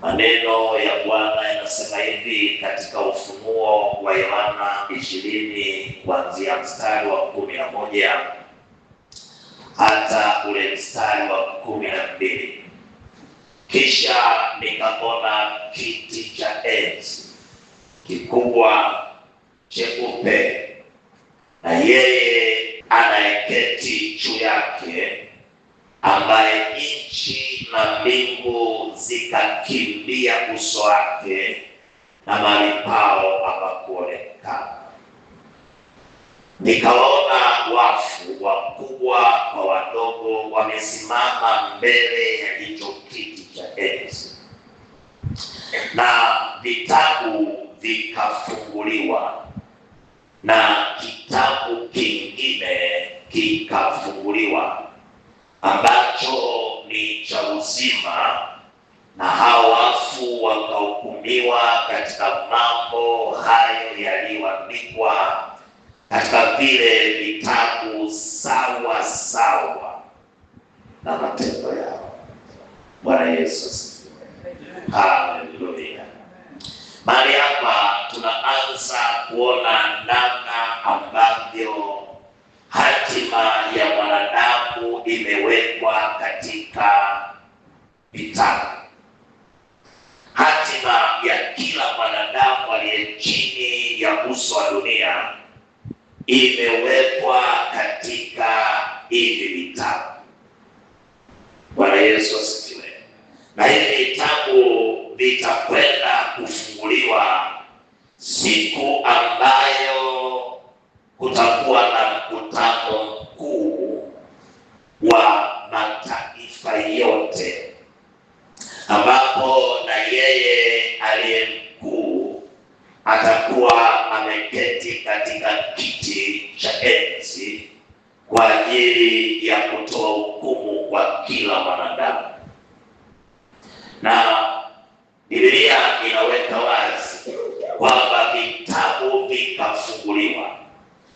Maneno ya Bwana yanasema hivi katika Ufunuo wa Yohana 20 kuanzia mstari wa 11 hata ule mstari wa 12. Kisha nikaona kiti cha enzi kikubwa cheupe, na yeye anayeketi juu yake, ambaye nchi na mbingu zikakimbia uso wake, na mahali pao hapakuonekana. Nikawaona wafu wakubwa kwa wadogo wamesimama mbele ya hicho kiti cha enzi, na vitabu vikafunguliwa, na kitabu kingine kikafunguliwa ambacho ni cha uzima, na hao wafu wakahukumiwa katika mambo hayo yaliyoandikwa katika vile vitabu sawa sawa na matendo yao. Bwana Yesu asifiwe. Haleluya. Mahali hapa tunaanza kuona namna ambavyo hatima ya mwanadamu imewekwa katika vitabu. Hatima ya kila mwanadamu aliye chini ya uso wa dunia imewekwa katika hivi vitabu. Bwana Yesu asifiwe. Na hivi vitabu vitakwenda kufunguliwa siku ambayo kutakuwa na mkutano mkuu wa mataifa yote, ambapo na yeye aliye mkuu atakuwa ameketi katika kiti cha enzi kwa ajili ya kutoa hukumu kwa kila mwanadamu. Na Biblia inaweka wazi kwamba vitabu vikafunguliwa.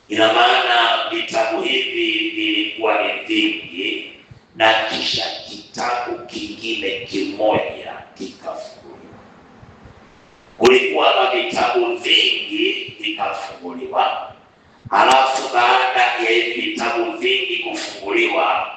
Ina maana vitabu hivi vilikuwa ni vingi, na kisha kitabu kingine kimoja kikafunguliwa. Kulikuwa na vitabu vingi vikafunguliwa, halafu baada ya hivi vitabu vingi kufunguliwa,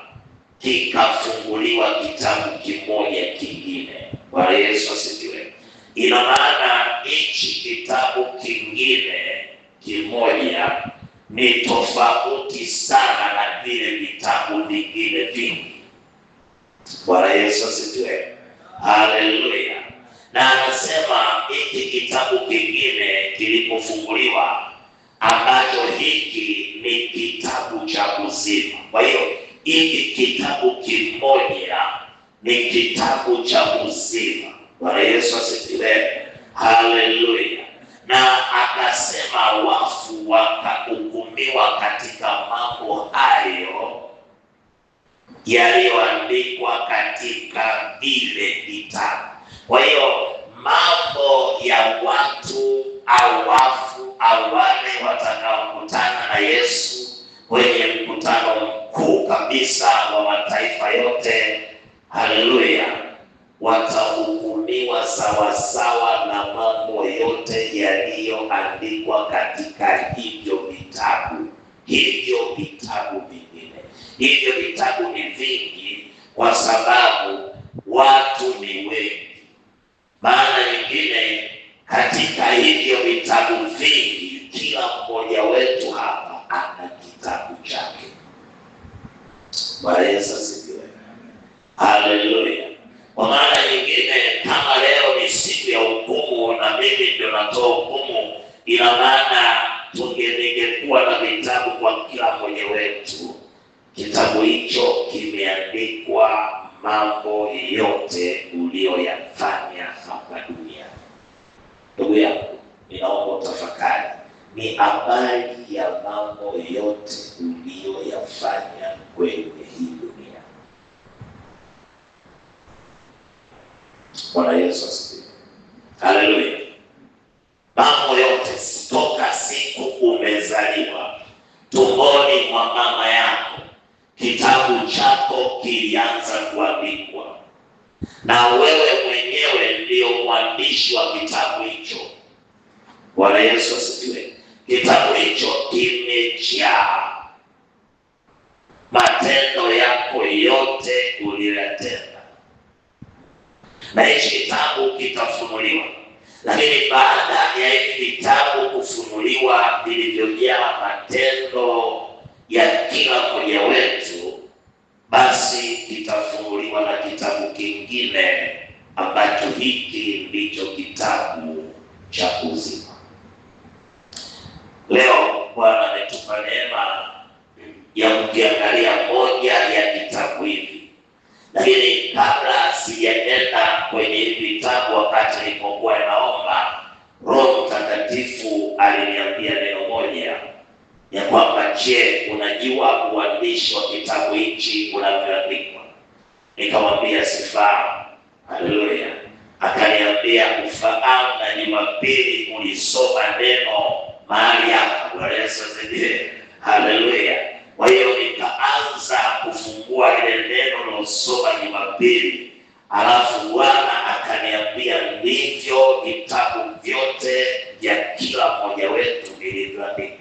kikafunguliwa kitabu kimoja kingine. Bwana Yesu asifiwe. Ina maana hichi kitabu kingine kimoja ni tofauti sana na vile vitabu vingine vingi. Bwana Yesu asifiwe. Haleluya. Na anasema hiki kitabu kingine kilipofunguliwa, ambacho hiki ni kitabu cha uzima. Kwa hiyo hiki kitabu kimoja ni kitabu cha uzima. Bwana Yesu asifiwe. Haleluya. Na akasema wafu wakahukumiwa katika mambo hayo yaliyoandikwa katika vile vitabu. Kwa hiyo mambo ya watu au wafu au wale watakaokutana na Yesu kwenye mkutano mkuu kabisa wa mataifa yote, haleluya, watahukumiwa sawa sawa na mambo yote yaliyoandikwa katika hivyo vitabu. Hivyo vitabu vingine, hivyo vitabu ni vingi kwa sababu watu ni wengi. Maana nyingine, katika hivyo vitabu vingi, kila mmoja wetu hapa ana kitabu chake. Bwana Yesu asifiwe. Haleluya. Kwa maana nyingine, kama leo ni siku ya hukumu na mimi ndio natoa hukumu, ina maana tungekuwa na vitabu kwa kila mmoja wetu. Kitabu hicho kimeandikwa mambo yote uliyoyafanya hapa duniani. Ndugu yangu, ninaomba utafakari, ni habari ya mambo yote uliyoyafanya kwenye hii dunia. Bwana Yesu asifiwe. Haleluya. Mambo yote toka siku umezaliwa tumboni mwa mama yako, kitabu chako kilianza kuandikwa, na wewe mwenyewe mwenyewe ndio mwandishi wa kitabu hicho. Bwana Yesu asifiwe. Kitabu hicho kimejaa matendo yako yote uliyotenda, na hichi kitabu kitafunuliwa. Lakini baada ya hiki kitabu kufunuliwa vilivyojaa matendo ya kila mmoja wetu, basi kitafunuliwa na kitabu kingine ambacho hiki ndicho kitabu cha uzima. Leo Bwana ametupa neema ya kukiangalia moja ya kitabu hivi. Lakini kabla sijaenda kwenye hivi vitabu, wakati nilipokuwa naomba, Roho Mtakatifu aliniambia neno moja ya kwamba, je, unajua uandishi wa kitabu hichi unavyoandikwa? Nikamwambia sifahamu. Haleluya. Akaniambia ufahamu, na Jumapili ulisoma neno mahali hapa. Bwana Yesu asifiwe. Haleluya. Kwa hiyo nikaanza kufungua ile neno lilosoma Jumapili, alafu Bwana akaniambia ndivyo vitabu vyote vya kila mmoja wetu vilivyoandikwa.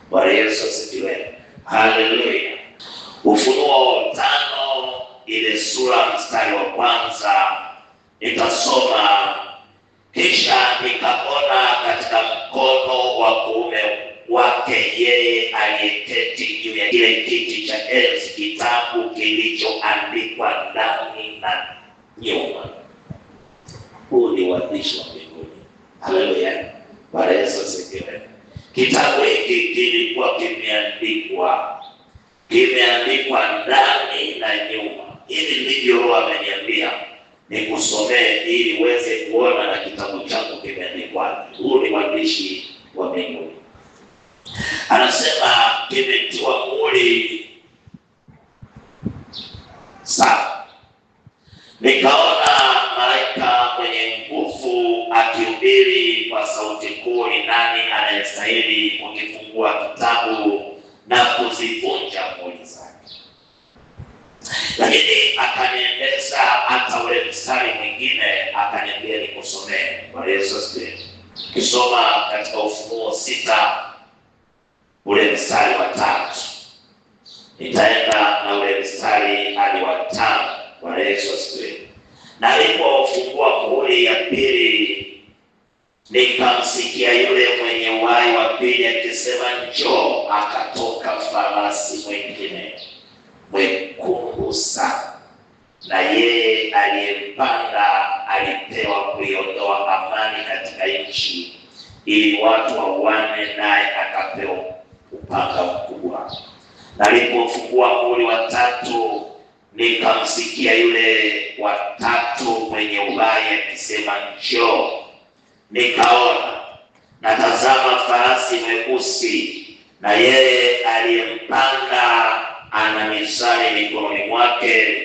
Bwana Yesu asifiwe. Haleluya. Ufunuo 5 ile sura mstari wa 1 nitasoma. Kisha nikaona katika mkono wa kuume wake yeye aliyeketi juu ya kile kiti cha enzi kitabu kilichoandikwa ndani na nyuma. Huu ni uandishi wa mbinguni. Haleluya. Bwana Yesu asifiwe. Kitabu hiki kilikuwa kimeandikwa ndani na nyuma. Hili ndivyo Roho ameniambia nikusomee ili uweze kuona na kitabu chako kimeandikwa. Huu ni uandishi wa mbinguni. Anasema kimetiwa muhuri sawa. Nikaona malaika mwenye nguvu akihubiri kwa sauti kuu, ni nani anayestahili kukifungua kitabu na kuzivunja muhuri zake? Lakini akaniendeza hata ule mstari mwingine, akaniambia nikusomee. Bwana Yesu asifiwe. Kisoma katika Ufunuo 6 ule mstari wa 3. Nitaenda na ule mstari hadi wa 5. Bwana Yesu asifiwe. Na alipofungua muhuri ya pili, nikamsikia yule mwenye uhai wa pili akisema, njoo. Akatoka farasi mwingine mwekundu sana, na yeye aliyempanda alipewa kuiondoa amani katika nchi, ili watu wauane, naye akapewa upanga mkubwa. Na alipofungua muhuri wa 3, nikamsikia yule wa 3 mwenye uhai akisema, njoo. Nikaona na tazama farasi mweusi, na yeye aliyempanda ana mishale mikononi mwake.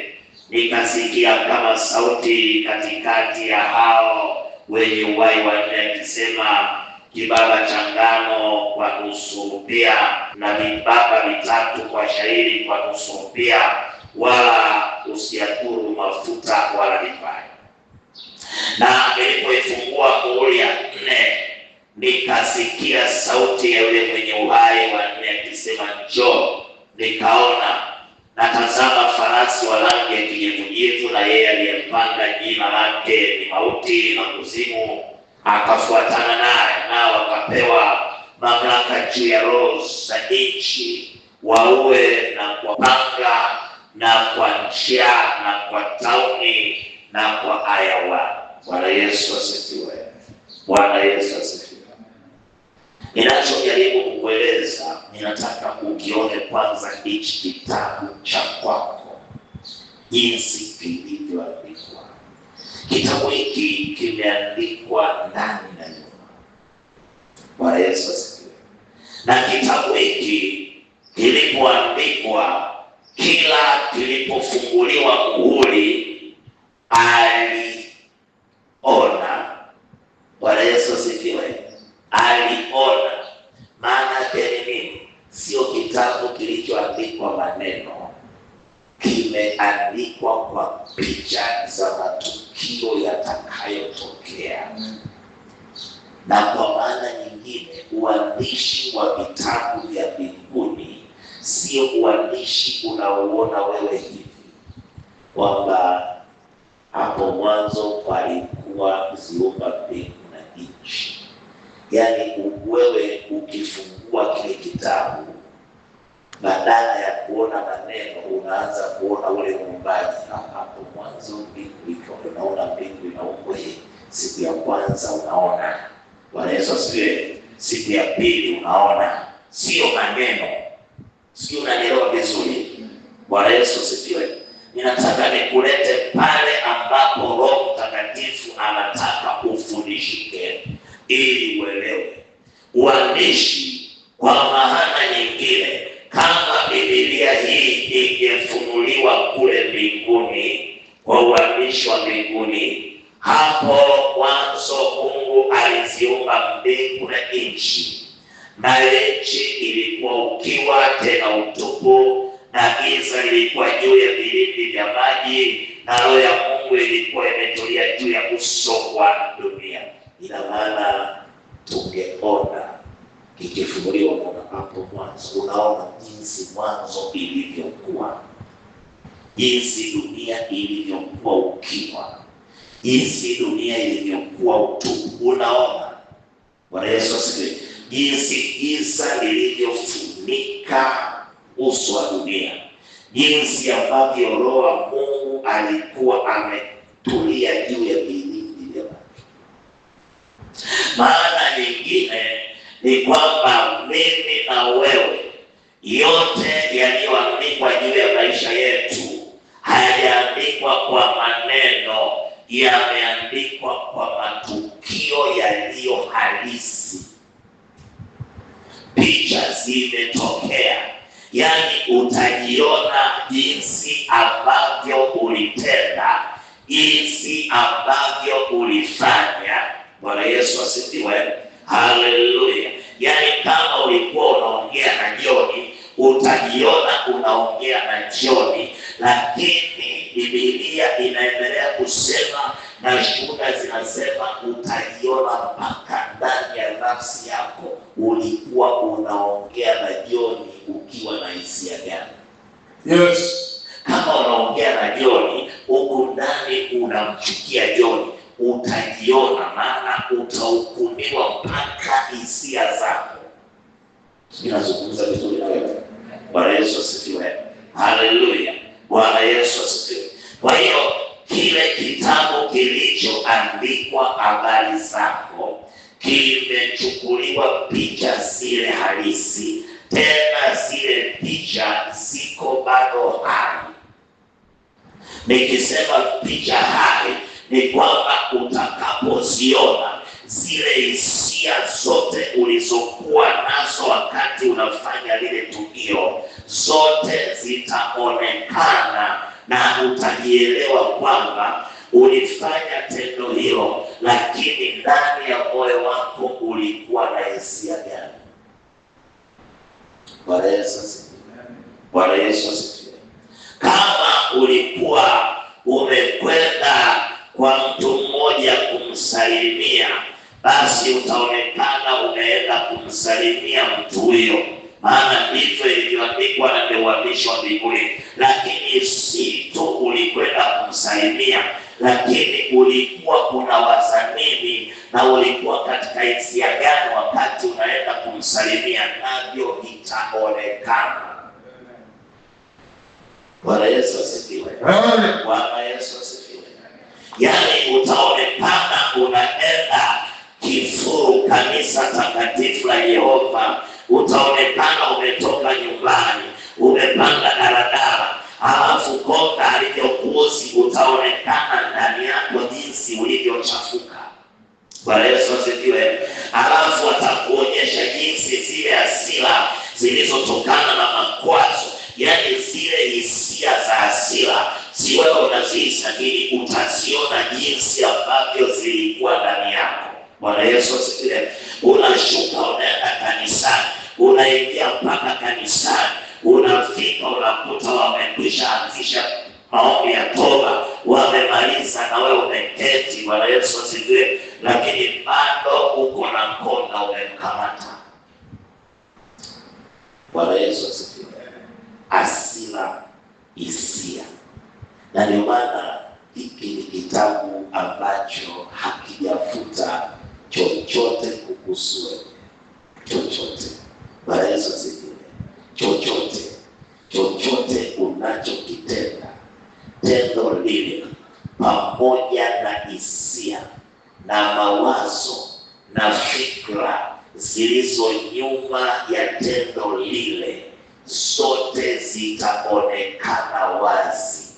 Nikasikia kama sauti katikati ya hao wenye uhai wanne akisema, kibaba cha ngano kwa nusu rupia, na vibaba 3 kwa shayiri kwa nusu rupia, wala usiathuru mafuta wala divai. Na nilipoifungua muhuri ya 4, nikasikia sauti ya yule mwenye uhai wa 4 akisema, njoo. Nikaona na tazama farasi wa rangi ya kijivujivu, na yeye aliyempanda jina lake ni Mauti na Kuzimu, akafuatana naye, nao wakapewa mamlaka juu ya roho za nchi, waue na kwa panga na kwa njaa na kwa tauni na kwa ayawa. Bwana Yesu asifiwe. Bwana Yesu asifiwe. Ninachojaribu kukueleza, ninataka ukione kwanza hichi kitabu cha kwako jinsi kilivyoandikwa. Kitabu hiki kimeandikwa ndani na nyuma. Bwana Yesu asifiwe. Na kitabu hiki kilipoandikwa, kila kilipofunguliwa muhuri aliona. Bwana Yesu asifiwe. Aliona. Maana yake nini? Sio kitabu kilichoandikwa maneno, kimeandikwa kwa picha za matukio yatakayofuata. Na kwa maana nyingine, uandishi wa vitabu vya mbinguni sio uandishi unaoona wewe hivi kwamba hapo mwanzo palikuwa ziumba mbingu na nchi. Yaani wewe ukifungua kile kitabu, badala ya kuona maneno unaanza kuona ule muumbaji. Hapo mwanzo mbingu iko, unaona mbingu inaumbwa. Siku ya kwanza unaona. Bwana Yesu asifiwe. Siku ya pili unaona, sio maneno. Sio, unanielewa vizuri? Bwana Yesu asifiwe. Ninataka nikulete pale ambapo Roho Mtakatifu anataka ufundishike ili uelewe. Uandishi kwa maana nyingine, kama Biblia hii ingefunuliwa kule mbinguni kwa uandishi wa mbinguni, hapo mwanzo Mungu aliziumba mbingu na nchi. Na nchi ilikuwa ukiwa tena utupu, na giza lilikuwa juu ya vilindi vya maji, na Roho ya Mungu ilikuwa imetulia juu ya uso wa dunia. Ina maana tungeona kikifunuliwa hapo mwanzo. Unaona jinsi mwanzo ilivyokuwa, jinsi dunia ilivyokuwa ukiwa, jinsi dunia ilivyokuwa utupu. Unaona, Bwana Yesu asifiwe, jinsi giza lilivyofunika uso wa dunia, jinsi ambavyo Roho wa Mungu alikuwa ametulia juu ya vilindi vya maji. Maana nyingine ni kwamba mimi na wewe, yote yaliyoandikwa juu ya maisha yetu hayajaandikwa kwa maneno, yameandikwa kwa matukio yaliyo halisi. Picha zimetokea. Yaani utajiona jinsi ambavyo ulitenda, jinsi ambavyo ulifanya. Bwana Yesu asifiwe. Haleluya. Yaani kama ulikuwa unaongea na Joni, utajiona unaongea na Joni. Lakini Biblia inaendelea kusema na shuhuda zinasema utajiona mpaka ndani ya nafsi yako ulikuwa unaongea na Joni ukiwa na hisia gani. Yes. Kama unaongea na Joni huko ndani unamchukia Joni, utajiona, maana utahukumiwa mpaka hisia zako. Ninazungumza vizuri na wewe. Bwana Yesu asifiwe. Haleluya. Bwana Yesu asifiwe. Kwa hiyo kile kitabu kilichoandikwa habari zako kimechukuliwa picha zile halisi, tena zile picha ziko bado hai. Nikisema picha hai ni kwamba utakapoziona zile hisia zote ulizokuwa nazo wakati unafanya lile tukio, zote zitaonekana na utajielewa kwamba ulifanya tendo hilo, lakini ndani ya moyo wako ulikuwa na hisia gani. Bwana Yesu asifiwe. Bwana Yesu asifiwe. Kama ulikuwa umekwenda kwa mtu mmoja kumsalimia, basi utaonekana umeenda kumsalimia mtu huyo, maana ndivyo ilivyoandikwa na uandishi wa mbinguni. Lakini si tu ulikwenda kumsalimia, lakini ulikuwa kuna wazanini na ulikuwa katika hisia gani wakati unaenda kumsalimia, navyo itaonekana. Bwana Yesu asifiwe. Bwana Yesu asifiwe. Yaani utaonekana unaenda Kifuru, kanisa takatifu la Yehova. Utaonekana umetoka nyumbani, umepanda daladala, alafu konda alivyokuozi, utaonekana ndani yako jinsi ulivyochafuka. Bwana Yesu asifiwe. Alafu atakuonyesha jinsi zile hasira zilizotokana na makwazo, yaani zile hisia za hasira, si wewe unazihisi, lakini utaziona jinsi ambavyo zilikuwa ndani yako. Bwana Yesu asifiwe. Unashuka unaenda kanisani, unaingia mpaka kanisani, unafika unakuta wamekwisha anzisha maombi ya toba, wamemaliza na wewe umeketi. Bwana Yesu asifiwe. asifiwe, lakini bado uko na konda umemkamata. Bwana Yesu asifiwe. Hasira, hisia. Na ndio maana hiki ni kitabu ambacho hakijafuta chochote kukuhusu wewe. Chochote. Bwana Yesu asifiwe. Chochote unachokitenda, tendo lile pamoja na hisia na mawazo na fikra zilizo nyuma ya tendo lile, zote zitaonekana wazi,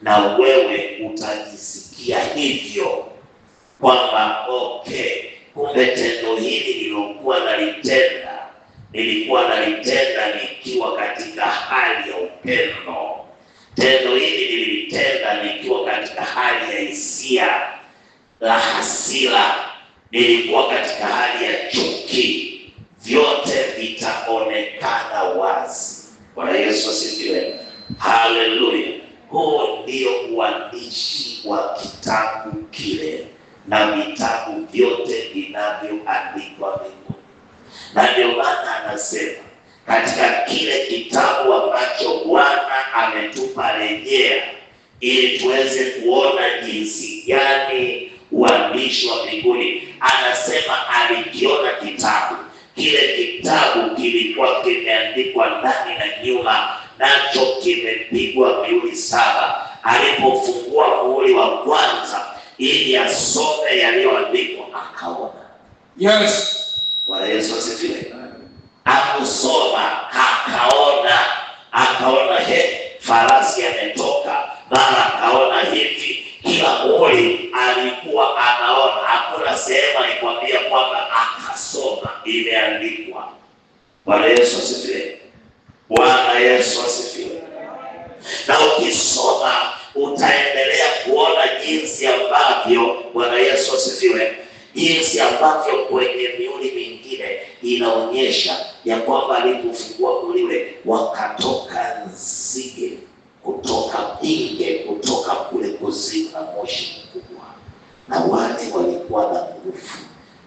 na wewe utajisikia hivyo kwamba kumbe tendo hili nilikuwa nalitenda nikiwa katika hali ya upendo. Tendo hili nilitenda nikiwa katika hali ya hisia la hasira, nilikuwa katika hali ya chuki. Vyote vitaonekana wazi. Bwana Yesu asifiwe. Haleluya. Huo ndio uandishi wa kitabu kile na vitabu vyote vinavyoandikwa mbinguni. Na ndio maana anasema katika kile kitabu ambacho Bwana ametupa rejea, ili tuweze kuona jinsi gani uandishi wa mbinguni. Anasema alikiona kitabu. Kile kitabu kilikuwa kimeandikwa ndani na nyuma, nacho kimepigwa mihuri 7. Alipofungua muhuri wa kwanza ili asome yaliyoandikwa, akaona. Yes. Bwana Yesu asifiwe. Akusoma akaona farasi ametoka, mara akaona hivi. Kila muhuri alikuwa anaona. Hakuna sehemu alikwambia kwamba akasoma imeandikwa. Bwana Yesu asifiwe. Bwana Yesu asifiwe. Na ukisoma utaendelea kuona jinsi ambavyo, Bwana Yesu asifiwe, jinsi ambavyo kwenye mihuri mingine inaonyesha ya kwamba alipofungua muhuri wakatoka nzige kutoka pinge, kutoka kule kuzimu na moshi mkubwa. Na wale walikuwa na nguvu,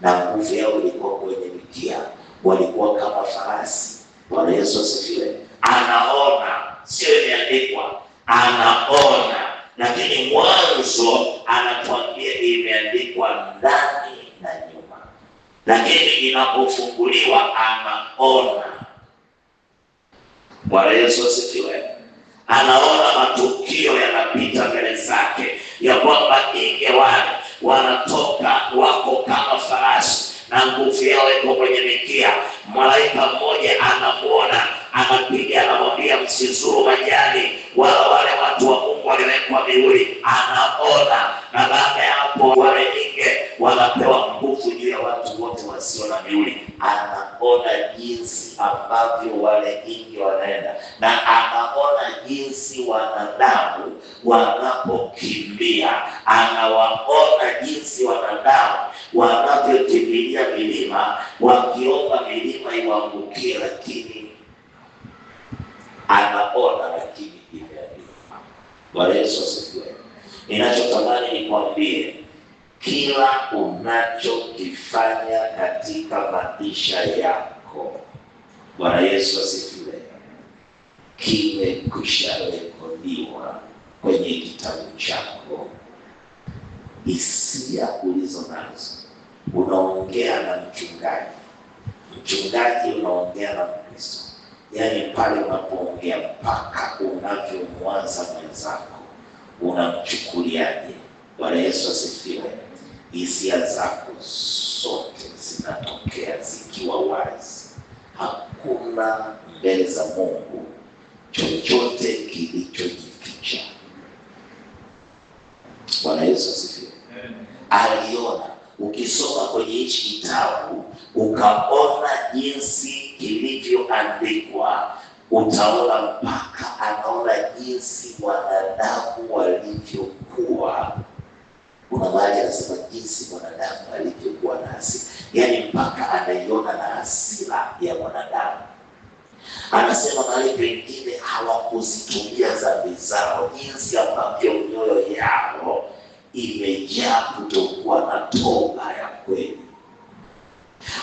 na nguvu yao ilikuwa kwenye mikia, walikuwa kama farasi. Bwana Yesu asifiwe. Anaona, sio imeandikwa, anaona. Lakini mwanzo anatuambia imeandikwa ndani na nyuma. Lakini inapofunguliwa anaona. Bwana Yesu asifiwe. Anaona matukio yanapita mbele zake, ya kwamba inge wale wanatoka wako kama farasi na nguvu yao iko kwenye mikia. Malaika mmoja anamuona, anapiga, anamwambia msizuru majani, wale watu wa Mungu waliwekwa mihuri. Anaona, na baada ya hapo wale inge wanapewa nguvu juu ya watu wote wasio na mihuri. Anaona jinsi ambavyo wale inge wanaenda, na anaona jinsi wanadamu wanapokimbia. Anawaona jinsi wanadamu wanavyokimbilia milima, wakiomba milima iwaangukie, lakini anaona, lakini imeandikwa. Bwana Yesu asifiwe. Ninachotamani nikwambie, kila unachokifanya katika maisha yako, Bwana Yesu asifiwe, kimekwisha rekodiwa kwenye kitabu chako. Hisia ulizo nazo, unaongea na mchungaji unaongea na Mkristo. Yaani pale unapoongea mpaka unavyomwaza mwenzako, unamchukuliaje? Bwana Yesu asifiwe. Hisia zako zote zinatokea zikiwa wazi. Hakuna mbele za Mungu chochote kilichojificha. Bwana Yesu asifiwe. Aliona, ukisoma kwenye hichi kitabu ukaona jinsi kilivyoandikwa, utaona mpaka anaona jinsi wanadamu walivyokuwa. Kuna mahali anasema jinsi wanadamu walivyokuwa na hasira, yaani mpaka anaiona na hasira ya wanadamu. Anasema mahali pengine hawakuzitumia dhambi zao, jinsi ambavyo mioyo yao imejaa kutokuwa na toba ya kweli.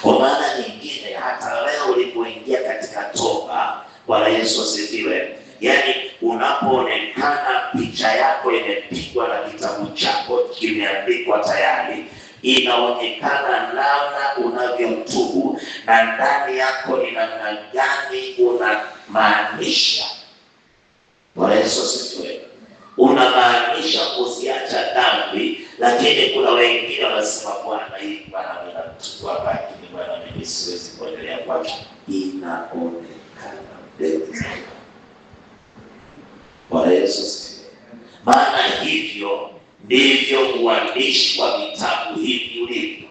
Kwa maana nyingine, hata leo ulipoingia katika toba, Bwana Yesu asifiwe, yaani unapoonekana picha yako imepigwa na kitabu chako kimeandikwa tayari, inaonekana namna unavyotubu na ndani yako ni namna gani unamaanisha. Bwana Yesu asifiwe. Unamaanisha kuziacha dhambi, lakini kuna wengine wanasema Bwana, hii Bwana mimi namchukua baki, ni Bwana mimi siwezi kuendelea kwake. Inaonekana mbele. Bwana Yesu asifiwe. Maana hivyo ndivyo uandishi wa vitabu hivi ulivyo.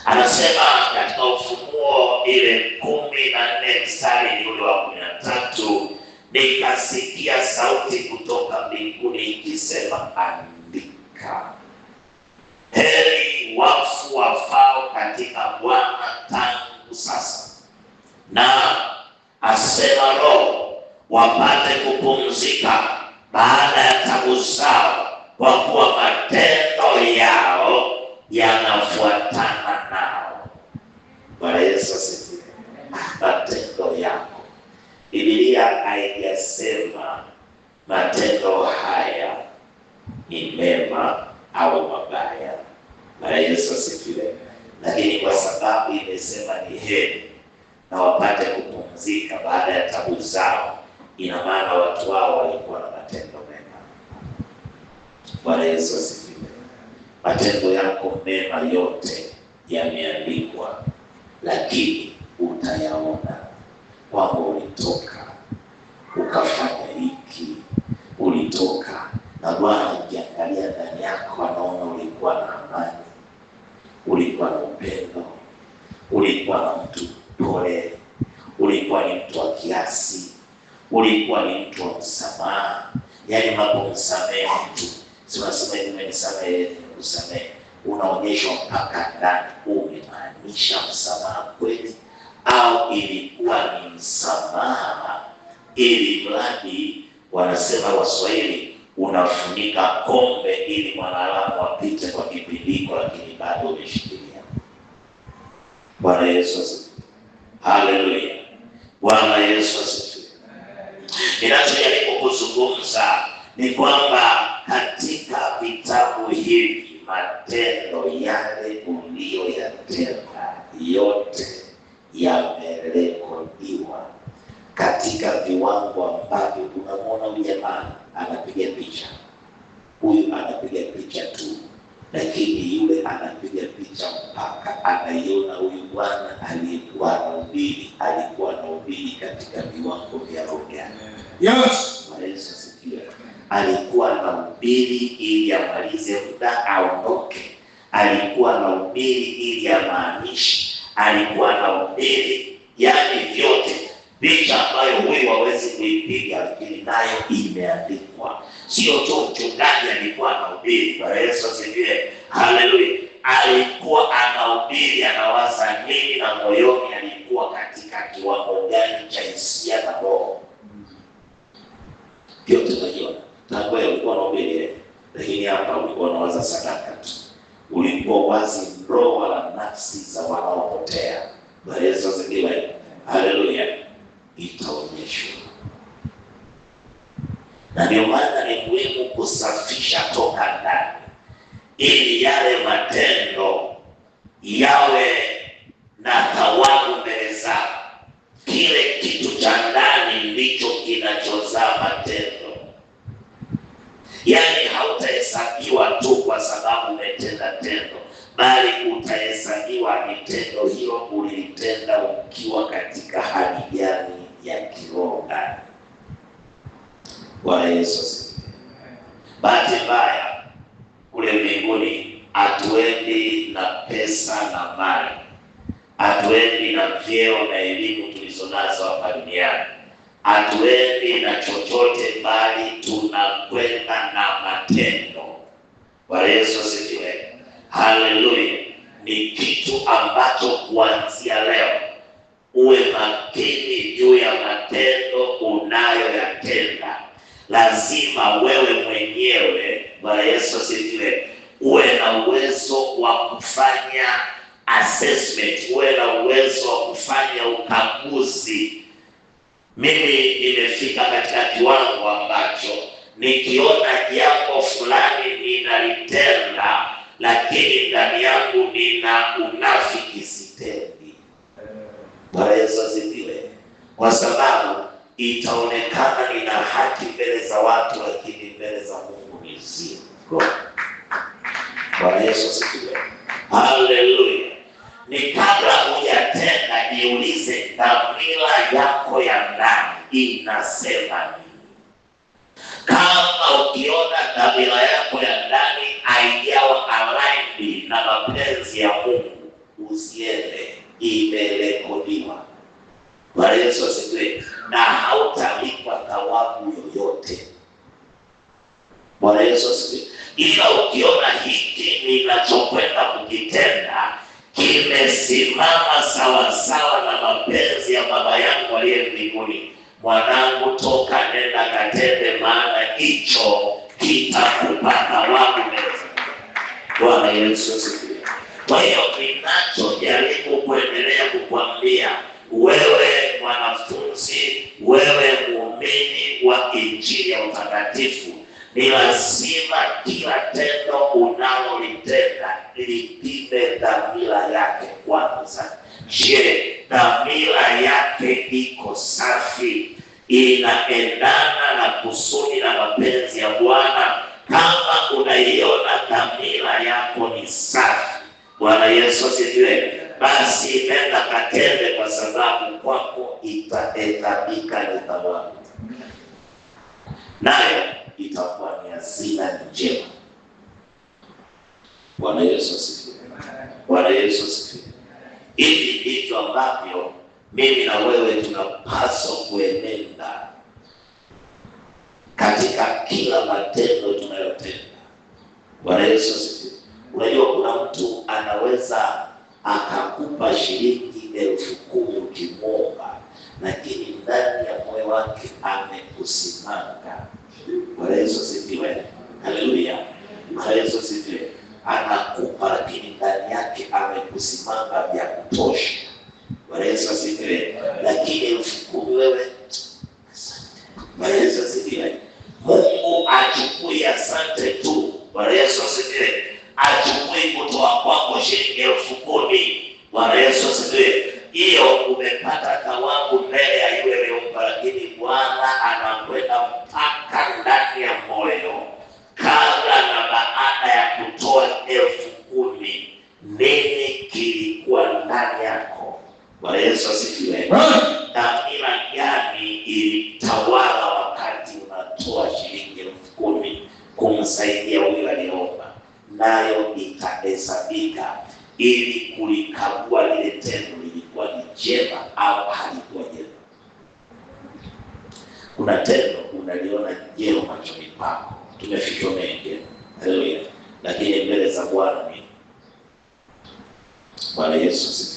Anasema katika Ufunuo ile 14 mstari ule wa 13, nikasikia sauti kutoka mbinguni ikisema, andika, heri wafu wafao katika Bwana tangu sasa, na asema Roho, wapate kupumzika baada ya tabu zao, kwa kuwa matendo yao yanafuatana nao. Bwana Yesu asifiwe. Matendo yako. Biblia haijasema matendo haya ni mema au mabaya. Bwana Yesu asifiwe. Lakini kwa sababu imesema ni heri na wapate kupumzika baada ya tabu zao, ina maana watu wao walikuwa na matendo mema. Bwana Yesu asifiwe. Matendo yako mema yote yameandikwa, lakini utayaona kwamba ulitoka ukafanya hiki, ulitoka na Bwana akiangalia ndani yako anaona ulikuwa na amani, ulikuwa na upendo, ulikuwa na mtu pole, ulikuwa ni mtu wa kiasi, ulikuwa ni mtu wa msamaha. Yaani unapomsamehe mtu, unasema nimenisamehe, nimekusamehe, unaonyesha mpaka ndani umemaanisha msamaha kweli, au ilikuwa ni msamaha ili mradi, wanasema Waswahili, unafunika kombe ili mwanadamu apite kwa kipindiko, lakini bado umeshikilia. Bwana Yesu asifiwe. Haleluya. Bwana Yesu asifiwe. Ninachojaribu kuzungumza ni kwamba katika vitabu hivi matendo yale uliyoyatenda yote yamerekodiwa katika viwango ambavyo unamwona huyu jamaa anapiga picha, huyu anapiga picha tu, lakini yule anapiga picha mpaka anaiona huyu bwana aliyekuwa anahubiri, alikuwa anahubiri katika viwango vya roho. Yes. Yesu asifiwe. Alikuwa anahubiri ili amalize muda aondoke, alikuwa anahubiri ili amaanishe, alikuwa anahubiri, yani vyote. Picha ambayo huyu hawezi kuipiga, lakini nayo imeandikwa. Sio tu mchungaji alikuwa anahubiri. Bwana Yesu asifiwe. Haleluya. Alikuwa anahubiri, anawaza nini na moyoni alikuwa katika kiwango gani cha hisia na roho. Vyote tunajiona. Tangu alikuwa anahubiri, lakini hapa ulikuwa unawaza sadaka tu. Ulikuwa wazi roho la nafsi za wanaopotea. Bwana Yesu asifiwe. Haleluya. Itaonyeshwa. Na ndio maana ni muhimu kusafisha toka ndani, ili yale matendo yawe na thawabu mbele zao. Kile kitu cha ndani ndicho kinachozaa matendo. Yaani hautahesabiwa tu kwa sababu umetenda tendo, bali utahesabiwa ni tendo hilo ulitenda ukiwa katika hali gani ya kiroho ndani. Bwana Yesu asifiwe. Bahati mbaya kule mbinguni hatuendi na pesa na mali, hatuendi na vyeo na elimu tulizonazo hapa duniani, hatuendi na chochote, bali tunakwenda na matendo. Bwana Yesu asifiwe. Haleluya. Ni kitu ambacho kuanzia leo uwe makini juu ya matendo unayoyatenda. Lazima wewe mwenyewe, Bwana Yesu asifiwe, uwe na uwezo wa kufanya assessment, uwe na uwezo wa kufanya ukaguzi. Mimi nimefika katika kiwango ambacho nikiona jambo fulani ninalitenda, lakini ndani yangu nina unafiki, sitendi. Bwana Yesu asifiwe. Kwa sababu itaonekana nina haki mbele za watu, lakini mbele za Mungu ni zero. Bwana Yesu asifiwe. Haleluya. Ni kabla hujatenda jiulize, dhamira yako ya ndani inasema nini? Kama ukiona dhamira yako ya ndani haijawa aligned na mapenzi ya Mungu, usiende, imerekodiwa. Bwana Yesu asifiwe. Na hautalipwa thawabu yoyote. Bwana Yesu asifiwe. Ila ukiona hiki ninachokwenda kukitenda kimesimama sawa sawa na mapenzi ya Baba yangu aliye mbinguni, mwanangu, toka nenda katende, maana hicho kitakupa thawabu mbele za Mungu. Bwana Yesu asifiwe. Kwa hiyo ninachojaribu kuendelea kukwambia wewe mwanafunzi, wewe muumini wa Injili ya utakatifu, ni lazima kila tendo unalolitenda lipime dhamira yake kwanza. Je, dhamira yake iko safi? Inaendana na kusudi na mapenzi ya Bwana? Kama unaiona dhamira yako ni safi, Bwana Yesu asifiwe, basi nenda katende, kwa sababu kwako itahesabika ni thawabu, nayo itakuwa ni hazina njema. Bwana Yesu asifiwe. Bwana Yesu asifiwe. Hivi ndivyo ambavyo mimi na wewe tunapaswa kuenenda katika kila matendo tunayotenda. Bwana Yesu asifiwe. Unajua kuna mtu anaweza akakupa shilingi 10,000 ukimwomba, lakini ndani ya moyo wake amekusimanga. Bwana Yesu asifiwe. Haleluya. Bwana Yesu asifiwe. Anakupa lakini ndani yake amekusimanga vya kutosha. Bwana Yesu asifiwe. Lakini 10,000 wewe, Bwana Yesu asifiwe. Mungu achukui asante tu. Bwana Yesu asifiwe. Achukui kutoa kwako shilingi 10,000. Bwana Yesu asifiwe. Hiyo umepata thawabu mbele ya yule aliyeomba, lakini Bwana anakwenda mpaka ndani ya moyo, kabla na baada ya kutoa 10,000, nini kilikuwa ndani yako? Bwana Yesu asifiwe. Dhamira gani ilitawala wakati unatoa shilingi 10,000 kumsaidia huyo aliyeomba? Nayo itahesabika ili kulikagua lile tendo lilikuwa ni jema au halikuwa jema. Kuna tendo unaliona jema machoni pako, tumefichwa mengi, haleluya, lakini mbele za Bwana ni. Bwana Yesu asifiwe.